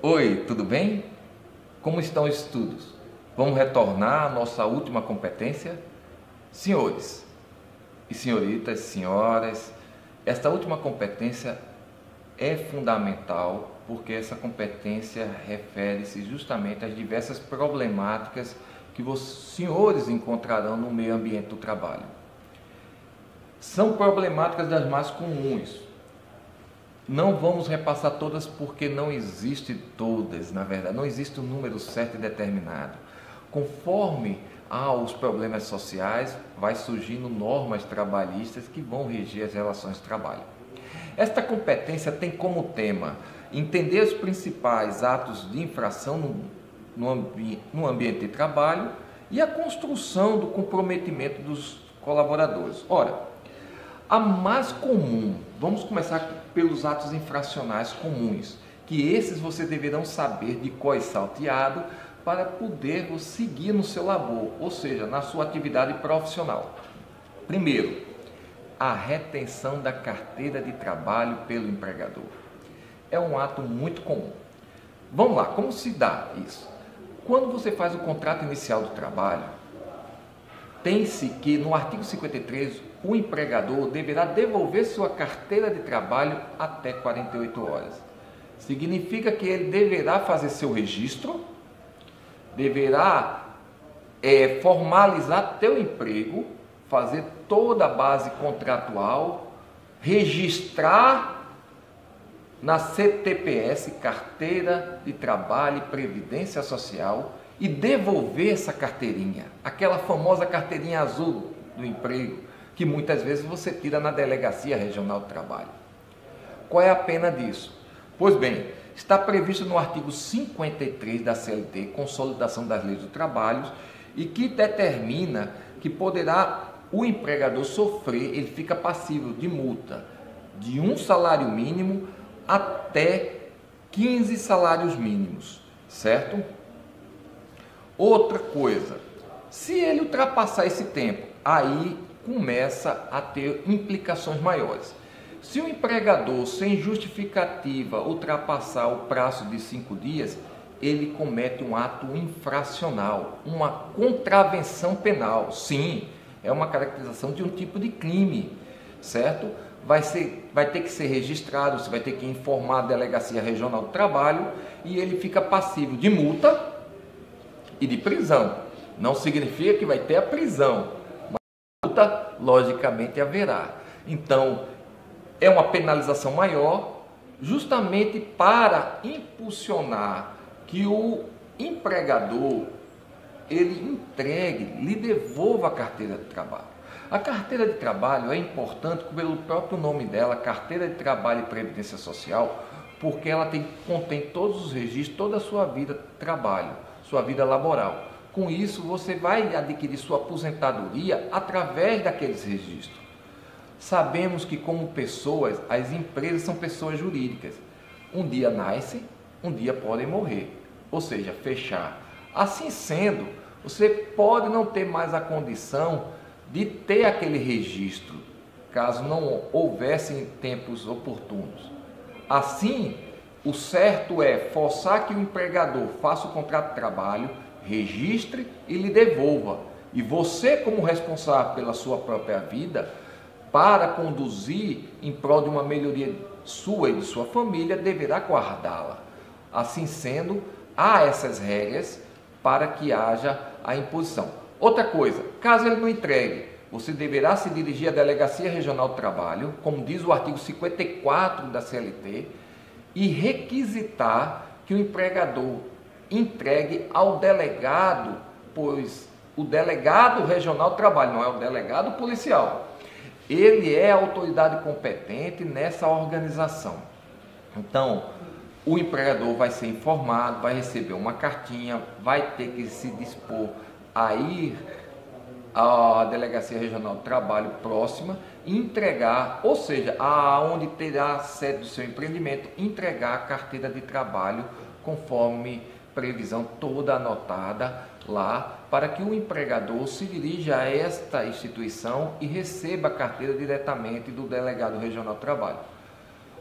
Oi, tudo bem? Como estão os estudos? Vamos retornar à nossa última competência? Senhores e senhoritas, senhoras, esta última competência é fundamental porque essa competência refere-se justamente às diversas problemáticas que os senhores encontrarão no meio ambiente do trabalho. São problemáticas das mais comuns. Não vamos repassar todas porque não existe todas, na verdade, não existe um número certo e determinado. Conforme os problemas sociais, vai surgindo normas trabalhistas que vão reger as relações de trabalho. Esta competência tem como tema entender os principais atos de infração no ambiente de trabalho e a construção do comprometimento dos colaboradores. Ora, a mais comum, vamos começar pelos atos infracionais comuns, que esses você deverão saber de cor e salteado para poder seguir no seu labor, ou seja, na sua atividade profissional. Primeiro, a retenção da carteira de trabalho pelo empregador. É um ato muito comum. Vamos lá, como se dá isso? Quando você faz o contrato inicial do trabalho, tem-se que no artigo 53, o empregador deverá devolver sua carteira de trabalho até 48 horas. Significa que ele deverá fazer seu registro, deverá formalizar teu emprego, fazer toda a base contratual, registrar na CTPS, Carteira de Trabalho e Previdência Social, e devolver essa carteirinha, aquela famosa carteirinha azul do emprego, que muitas vezes você tira na Delegacia Regional do Trabalho. Qual é a pena disso? Pois bem, está previsto no artigo 53 da CLT, Consolidação das Leis do Trabalho, e que determina que poderá o empregador sofrer, ele fica passível de multa de 1 salário mínimo até 15 salários mínimos, certo? Outra coisa, se ele ultrapassar esse tempo, aí começa a ter implicações maiores. Se o empregador, sem justificativa, ultrapassar o prazo de 5 dias, ele comete um ato infracional, uma contravenção penal. Sim, é uma caracterização de um tipo de crime, certo? Vai ter que ser registrado, você vai ter que informar a Delegacia Regional do Trabalho e ele fica passível de multa e de prisão. Não significa que vai ter a prisão, mas a multa logicamente haverá. Então, é uma penalização maior, justamente para impulsionar que o empregador ele entregue, lhe devolva a carteira de trabalho. A carteira de trabalho é importante pelo próprio nome dela, Carteira de Trabalho e Previdência Social, porque ela contém todos os registros, toda a sua vida de trabalho, sua vida laboral. Com isso, você vai adquirir sua aposentadoria através daqueles registros. Sabemos que, como pessoas, as empresas são pessoas jurídicas. Um dia nascem, um dia podem morrer, ou seja, fechar. Assim sendo, você pode não ter mais a condição de ter aquele registro, caso não houvesse em tempos oportunos. Assim, o certo é forçar que o empregador faça o contrato de trabalho, registre e lhe devolva. E você, como responsável pela sua própria vida, para conduzir em prol de uma melhoria sua e de sua família, deverá guardá-la. Assim sendo, há essas regras para que haja a imposição. Outra coisa, caso ele não entregue, você deverá se dirigir à Delegacia Regional do Trabalho, como diz o artigo 54 da CLT, e requisitar que o empregador entregue ao delegado, pois o delegado regional do trabalho não é o delegado policial. Ele é a autoridade competente nessa organização. Então, o empregador vai ser informado, vai receber uma cartinha, vai ter que se dispor a ir à Delegacia Regional do Trabalho próxima e entregar, ou seja, aonde terá a sede do seu empreendimento, entregar a carteira de trabalho conforme previsão toda anotada lá, para que o empregador se dirija a esta instituição e receba a carteira diretamente do delegado regional do trabalho.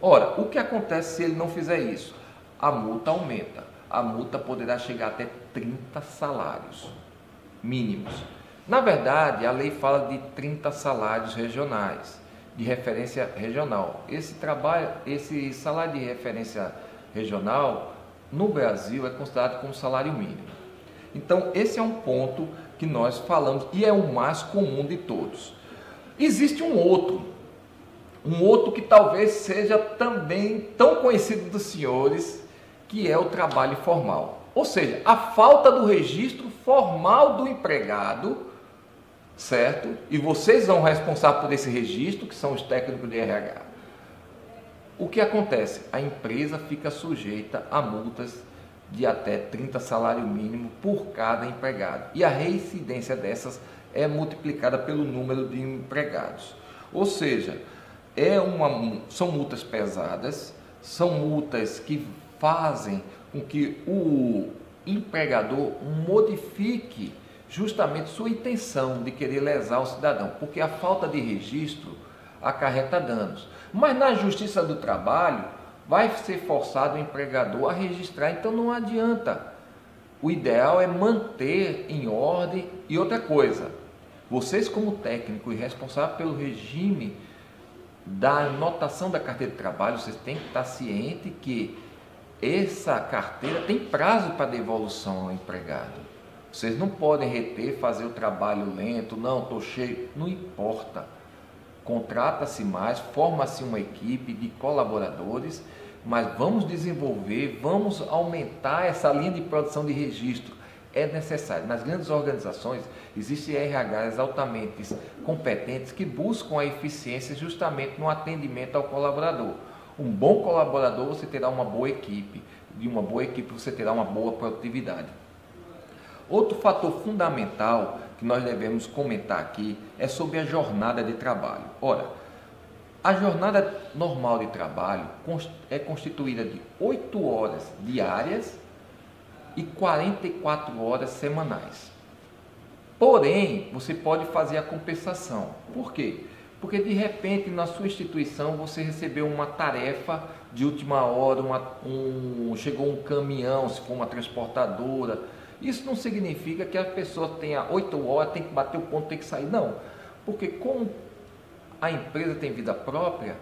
Ora, o que acontece se ele não fizer isso? a multa aumenta. A multa poderá chegar até 30 salários mínimos. Na verdade, a lei fala de 30 salários regionais, de referência regional. Esse salário de referência regional, no Brasil, é considerado como salário mínimo. Então, esse é um ponto que nós falamos e é o mais comum de todos. Existe um outro que talvez seja também tão conhecido dos senhores, que é o trabalho formal. Ou seja, a falta do registro formal do empregado, certo? E vocês são responsáveis por esse registro, que são os técnicos de RH. O que acontece? A empresa fica sujeita a multas de até 30 salário mínimo por cada empregado. E a reincidência dessas é multiplicada pelo número de empregados. Ou seja, são multas pesadas, são multas que fazem com que o empregador modifique justamente sua intenção de querer lesar o cidadão, porque a falta de registro acarreta danos. Mas na Justiça do Trabalho vai ser forçado o empregador a registrar, então não adianta. O ideal é manter em ordem. E outra coisa, vocês como técnico e responsável pelo regime da anotação da carteira de trabalho, vocês têm que estar ciente que essa carteira tem prazo para devolução ao empregado. Vocês não podem reter, fazer o trabalho lento, não, estou cheio, não importa. Contrata-se mais, forma-se uma equipe de colaboradores, mas vamos desenvolver, vamos aumentar essa linha de produção de registro. É necessário. Nas grandes organizações existem RHs altamente competentes que buscam a eficiência justamente no atendimento ao colaborador. Um bom colaborador, você terá uma boa equipe. De uma boa equipe, você terá uma boa produtividade. Outro fator fundamental que nós devemos comentar aqui é sobre a jornada de trabalho. Ora, a jornada normal de trabalho é constituída de 8 horas diárias e 44 horas semanais. Porém, você pode fazer a compensação. Por quê? Porque de repente na sua instituição você recebeu uma tarefa de última hora, chegou um caminhão, se for uma transportadora. Isso não significa que a pessoa tenha 8 horas, tem que bater o ponto, tem que sair. Não, porque como a empresa tem vida própria,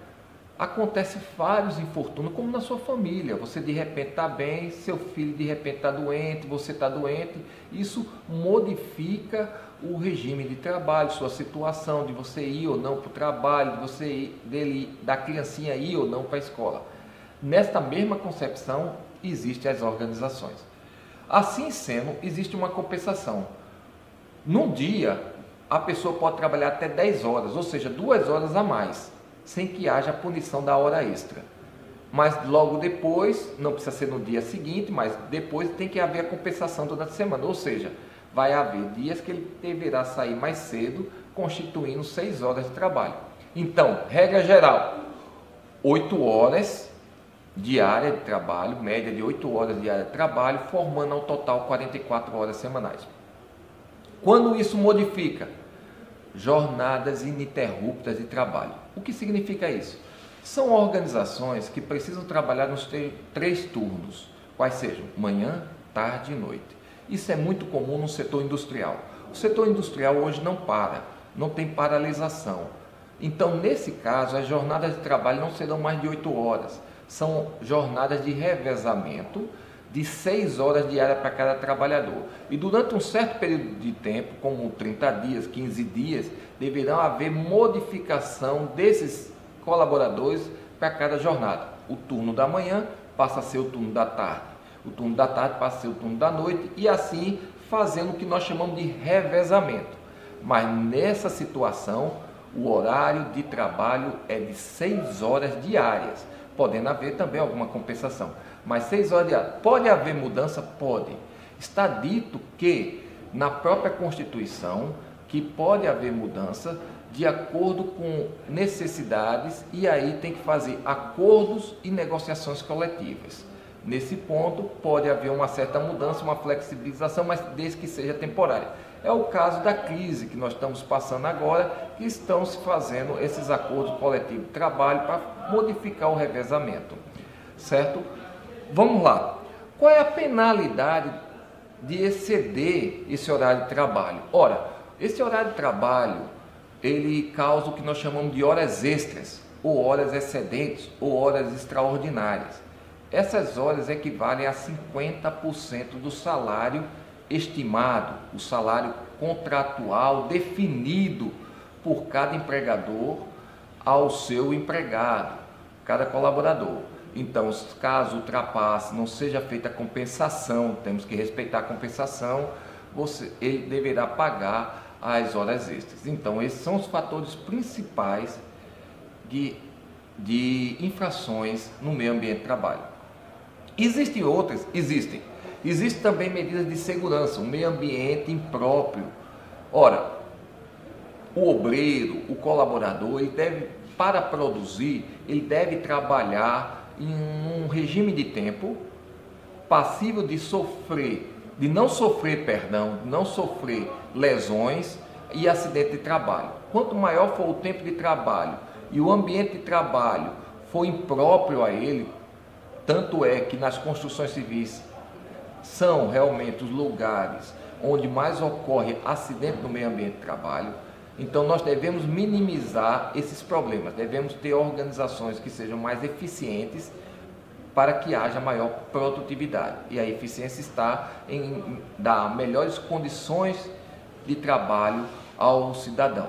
acontece vários infortúnios, como na sua família. Você de repente está bem, seu filho de repente está doente, você está doente. Isso modifica o regime de trabalho, sua situação de você ir ou não para o trabalho, da criancinha ir ou não para a escola. Nesta mesma concepção, existem as organizações. Assim sendo, existe uma compensação. Num dia, a pessoa pode trabalhar até 10 horas, ou seja, 2 horas a mais, sem que haja punição da hora extra. Mas logo depois, não precisa ser no dia seguinte, mas depois tem que haver a compensação durante a semana, ou seja, vai haver dias que ele deverá sair mais cedo, constituindo 6 horas de trabalho. Então, regra geral, 8 horas diária de trabalho, média de 8 horas diária de trabalho, formando ao total 44 horas semanais. Quando isso modifica? Jornadas ininterruptas de trabalho. O que significa isso? São organizações que precisam trabalhar nos 3 turnos, quais sejam manhã, tarde e noite. Isso é muito comum no setor industrial. O setor industrial hoje não tem paralisação. Então, nesse caso, as jornadas de trabalho não serão mais de 8 horas. São jornadas de revezamento de 6 horas diárias para cada trabalhador. E durante um certo período de tempo, como 30 dias, 15 dias, deverá haver modificação desses colaboradores para cada jornada. O turno da manhã passa a ser o turno da tarde. O turno da tarde passa a ser o turno da noite e assim fazendo o que nós chamamos de revezamento. Mas nessa situação, o horário de trabalho é de 6 horas diárias, podendo haver também alguma compensação. Mas 6 horas diárias, pode haver mudança? Pode. Está dito que na própria Constituição que pode haver mudança de acordo com necessidades e aí tem que fazer acordos e negociações coletivas. Nesse ponto pode haver uma certa mudança, uma flexibilização, mas desde que seja temporária. É o caso da crise que nós estamos passando agora, que estão se fazendo esses acordos coletivos de trabalho para modificar o revezamento, certo? Vamos lá. Qual é a penalidade de exceder esse horário de trabalho? Ora, esse horário de trabalho, ele causa o que nós chamamos de horas extras, ou horas excedentes, ou horas extraordinárias. Essas horas equivalem a 50% do salário estimado, o salário contratual definido por cada empregador ao seu empregado, cada colaborador. Então, caso ultrapasse, não seja feita a compensação, temos que respeitar a compensação, ele deverá pagar as horas extras. Então, esses são os fatores principais de infrações no meio ambiente de trabalho. Existem outras? Existem. Existem também medidas de segurança, um meio ambiente impróprio. Ora, o obreiro, o colaborador, ele deve, para produzir, ele deve trabalhar em um regime de tempo passível de não sofrer lesões e acidente de trabalho. Quanto maior for o tempo de trabalho e o ambiente de trabalho for impróprio a ele, tanto é que nas construções civis são realmente os lugares onde mais ocorre acidente no meio ambiente de trabalho. Então nós devemos minimizar esses problemas, devemos ter organizações que sejam mais eficientes para que haja maior produtividade. E a eficiência está em dar melhores condições de trabalho ao cidadão.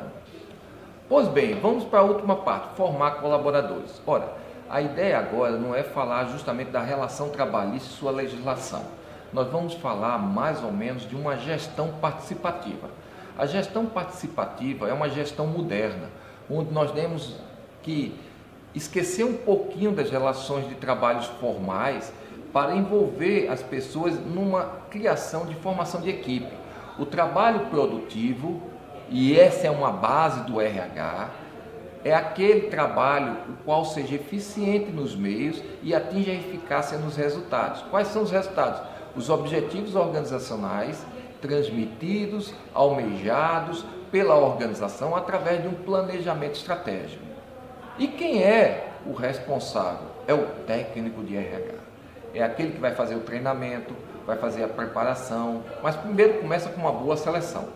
Pois bem, vamos para a última parte, formar colaboradores. Ora, a ideia agora não é falar justamente da relação trabalhista e sua legislação. Nós vamos falar mais ou menos de uma gestão participativa. A gestão participativa é uma gestão moderna, onde nós temos que esquecer um pouquinho das relações de trabalhos formais para envolver as pessoas numa criação de formação de equipe. O trabalho produtivo, e essa é uma base do RH, é aquele trabalho o qual seja eficiente nos meios e atinja a eficácia nos resultados. Quais são os resultados? Os objetivos organizacionais transmitidos, almejados pela organização através de um planejamento estratégico. E quem é o responsável? É o técnico de RH. É aquele que vai fazer o treinamento, vai fazer a preparação, mas primeiro começa com uma boa seleção.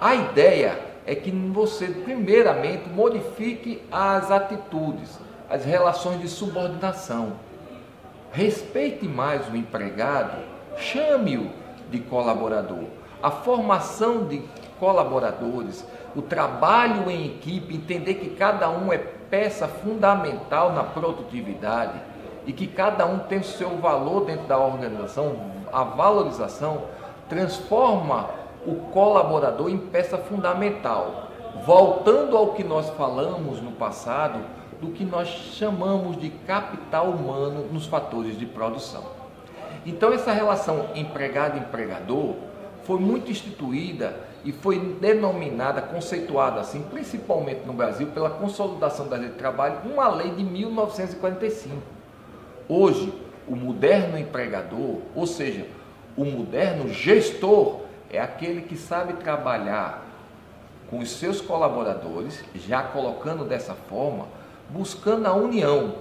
A ideia é que você primeiramente modifique as atitudes, as relações de subordinação. Respeite mais o empregado, chame-o de colaborador. A formação de colaboradores, o trabalho em equipe, entender que cada um é peça fundamental na produtividade e que cada um tem o seu valor dentro da organização, a valorização transforma o colaborador em peça fundamental. Voltando ao que nós falamos no passado, do que nós chamamos de capital humano nos fatores de produção. Então essa relação empregado-empregador foi muito instituída e foi denominada, conceituada assim, principalmente no Brasil, pela consolidação da lei de trabalho, uma lei de 1945. Hoje, o moderno empregador, ou seja, o moderno gestor, é aquele que sabe trabalhar com os seus colaboradores, já colocando dessa forma, buscando a união,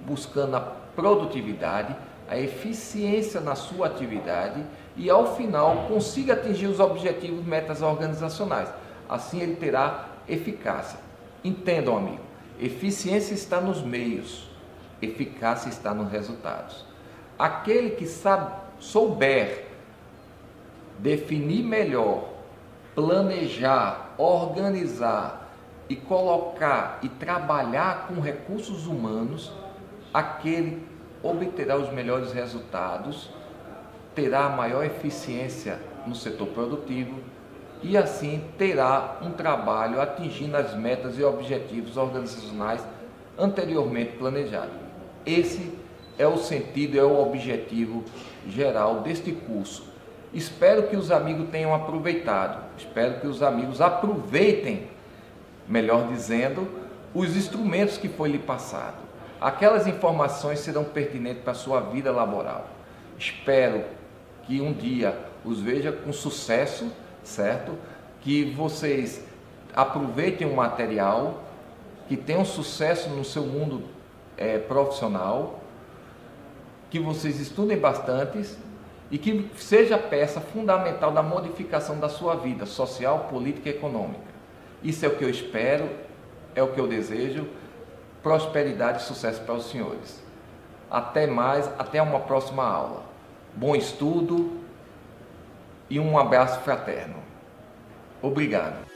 buscando a produtividade, a eficiência na sua atividade e, ao final, consiga atingir os objetivos, metas organizacionais. Assim, ele terá eficácia. Entendam, amigo, eficiência está nos meios, eficácia está nos resultados. Aquele que souber definir melhor, planejar, organizar e colocar e trabalhar com recursos humanos, aquele obterá os melhores resultados, terá maior eficiência no setor produtivo e assim terá um trabalho atingindo as metas e objetivos organizacionais anteriormente planejados. Esse é o sentido, é o objetivo geral deste curso. Espero que os amigos tenham aproveitado, espero que os amigos aproveitem, melhor dizendo, os instrumentos que foi lhe passado. Aquelas informações serão pertinentes para a sua vida laboral. Espero que um dia os veja com sucesso, certo? Que vocês aproveitem o material, que tenham sucesso no seu mundo profissional que vocês estudem bastante e que seja peça fundamental da modificação da sua vida social, política e econômica. Isso é o que eu espero, é o que eu desejo. Prosperidade e sucesso para os senhores. Até mais, até uma próxima aula. Bom estudo e um abraço fraterno. Obrigado.